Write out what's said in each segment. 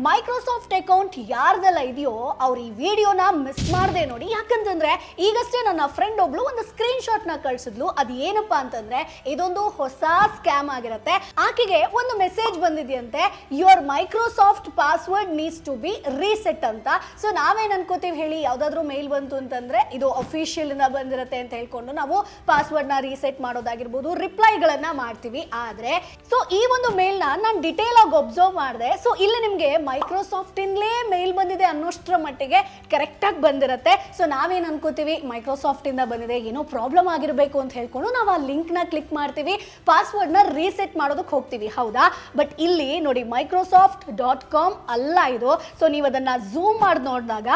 Microsoft account ಯಾರ್ದೆಲ್ಲ ಇದೆಯೋ ಅವ್ರು ಈ ವಿಡಿಯೋನ ಮಿಸ್ ಮಾಡದೆ ನೋಡಿ. ಯಾಕಂತಂದ್ರೆ ಈಗಷ್ಟೇ ನನ್ನ ಫ್ರೆಂಡ್ ಒಬ್ಳು ಒಂದು ಸ್ಕ್ರೀನ್ ಶಾಟ್ ನ ಕಳಿಸಿದ್ಲು. ಅದು ಏನಪ್ಪಾ ಅಂತಂದ್ರೆ ಇದೊಂದು ಹೊಸ ಸ್ಕ್ಯಾಮ್ ಆಗಿರುತ್ತೆ. ಆಕೆಗೆ ಒಂದು ಮೆಸೇಜ್ ಬಂದಿದೆಯಂತೆ, your Microsoft password needs to be reset ಅಂತ. ಸೊ ನಾವೇನ್ ಅನ್ಕೋತೀವಿ ಹೇಳಿ, ಯಾವ್ದಾದ್ರು ಮೇಲ್ ಬಂತು ಅಂತಂದ್ರೆ ಇದು ಅಫಿಷಿಯಲ್ ಇಂದ ಬಂದಿರುತ್ತೆ ಅಂತ ಹೇಳ್ಕೊಂಡು ನಾವು ಪಾಸ್ವರ್ಡ್ ನ ರೀಸೆಟ್ ಮಾಡೋದಾಗಿರ್ಬೋದು, ರಿಪ್ಲೈಗಳನ್ನ ಮಾಡ್ತೀವಿ. ಆದ್ರೆ ಸೊ ಈ ಒಂದು ಮೇಲ್ ನಾನು ಡಿಟೇಲ್ ಆಗಿ ಒಬ್ಸರ್ವ್ ಮಾಡಿದೆ. ಸೊ ಇಲ್ಲಿ ನಿಮ್ಗೆ ಮೈಕ್ರೋಸಾಫ್ಟ್ ಇಂದಲೇ ಮೇಲ್ ಬಂದಿದೆ ಅನ್ನೋಷ್ಟರ ಮಟ್ಟಿಗೆ ಕರೆಕ್ಟ್ ಆಗಿ ಬಂದಿರುತ್ತೆ. ಸೊ ನಾವೇನ್ ಅನ್ಕೋತೀವಿ, ಮೈಕ್ರೋಸಾಫ್ಟ್ ಇಂದ ಬಂದಿದೆ, ಏನೋ ಪ್ರಾಬ್ಲಮ್ ಆಗಿರ್ಬೇಕು ಅಂತ ಹೇಳ್ಕೊಂಡು ನಾವು ಆ ಲಿಂಕ್ ನ ಕ್ಲಿಕ್ ಮಾಡ್ತೀವಿ, ಪಾಸ್ವರ್ಡ್ ನ ರೀಸೆಟ್ ಮಾಡೋದಕ್ಕೆ ಹೋಗ್ತೀವಿ, ಹೌದಾ? ಬಟ್ ಇಲ್ಲಿ ನೋಡಿ microsoft.com ಅಲ್ಲ ಇದು. ಸೊ ನೀವು ಅದನ್ನ ಝೂಮ್ ಮಾಡಿ ನೋಡಿದಾಗ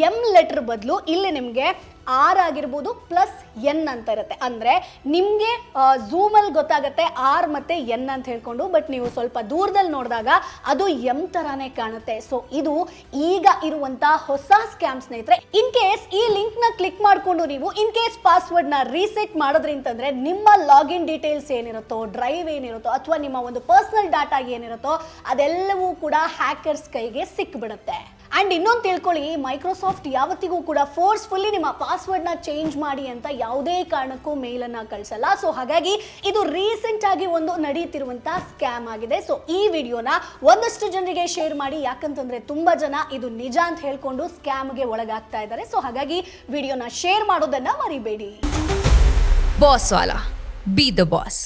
ಎಂ ಲೆಟರ್ ಬದಲು ಇಲ್ಲಿ ನಿಮ್ಗೆ ಆರ್ ಆಗಿರ್ಬೋದು ಪ್ಲಸ್ ಎನ್ ಅಂತ ಇರುತ್ತೆ. ಅಂದ್ರೆ ನಿಮ್ಗೆ ಝೂಮ್ ಅಲ್ಲಿ ಗೊತ್ತಾಗತ್ತೆ ಆರ್ ಮತ್ತೆ ಎನ್ ಅಂತ ಹೇಳ್ಕೊಂಡು, ಬಟ್ ನೀವು ಸ್ವಲ್ಪ ದೂರದಲ್ಲಿ ನೋಡಿದಾಗ ಅದು ಎಂ ತರಾನೇ ಕಾಣುತ್ತೆ. ಸೊ ಇದು ಈಗ ಇರುವಂತ ಹೊಸ ಸ್ಕ್ಯಾಮ್ ಸ್ನೇಹಿತರೆ. ಇನ್ ಕೇಸ್ ಈ ಲಿಂಕ್ ನ ಕ್ಲಿಕ್ ಮಾಡ್ಕೊಂಡು ನೀವು ಇನ್ ಕೇಸ್ ಪಾಸ್ವರ್ಡ್ ನ ರೀಸೆಟ್ ಮಾಡೋದ್ರಿಂತಂದ್ರೆ ನಿಮ್ಮ ಲಾಗಿನ್ ಡೀಟೇಲ್ಸ್ ಏನಿರುತ್ತೋ, ಡ್ರೈವ್ ಏನಿರುತ್ತೋ, ಅಥವಾ ನಿಮ್ಮ ಒಂದು ಪರ್ಸನಲ್ ಡಾಟಾ ಏನಿರುತ್ತೋ ಅದೆಲ್ಲವೂ ಕೂಡ ಹ್ಯಾಕರ್ಸ್ ಕೈಗೆ ಸಿಕ್ಬಿಡುತ್ತೆ. ಅಂಡ್ ಇನ್ನೊಂದು ತಿಳ್ಕೊಳ್ಳಿ, ಮೈಕ್ರೋಸಾಫ್ಟ್ ಯಾವತ್ತಿಗೂ ಕೂಡ ಫೋರ್ಸ್ಫುಲ್ಲಿ ನಿಮ್ಮ ಪಾಸ್ವರ್ಡ್ ನ ಚೇಂಜ್ ಮಾಡಿ ಅಂತ ಯಾವುದೇ ಕಾರಣಕ್ಕೂ ಮೇಲ್ ಅನ್ನ ಕಳಿಸಲ್ಲ. ಸೊ ಹಾಗಾಗಿ ಇದು ರೀಸೆಂಟ್ ಆಗಿ ಒಂದು ನಡೆಯುತ್ತಿರುವಂತಹ ಸ್ಕ್ಯಾಮ್ ಆಗಿದೆ. ಸೊ ಈ ವಿಡಿಯೋನ ಒಂದಷ್ಟು ಜನರಿಗೆ ಶೇರ್ ಮಾಡಿ, ಯಾಕಂತಂದ್ರೆ ತುಂಬಾ ಜನ ಇದು ನಿಜ ಅಂತ ಹೇಳ್ಕೊಂಡು ಸ್ಕ್ಯಾಮ್ಗೆ ಒಳಗಾಗ್ತಾ ಇದ್ದಾರೆ. ಸೊ ಹಾಗಾಗಿ ವಿಡಿಯೋನ ಶೇರ್ ಮಾಡೋದನ್ನ ಮರಿಬೇಡಿ. Boss Vala, B the boss.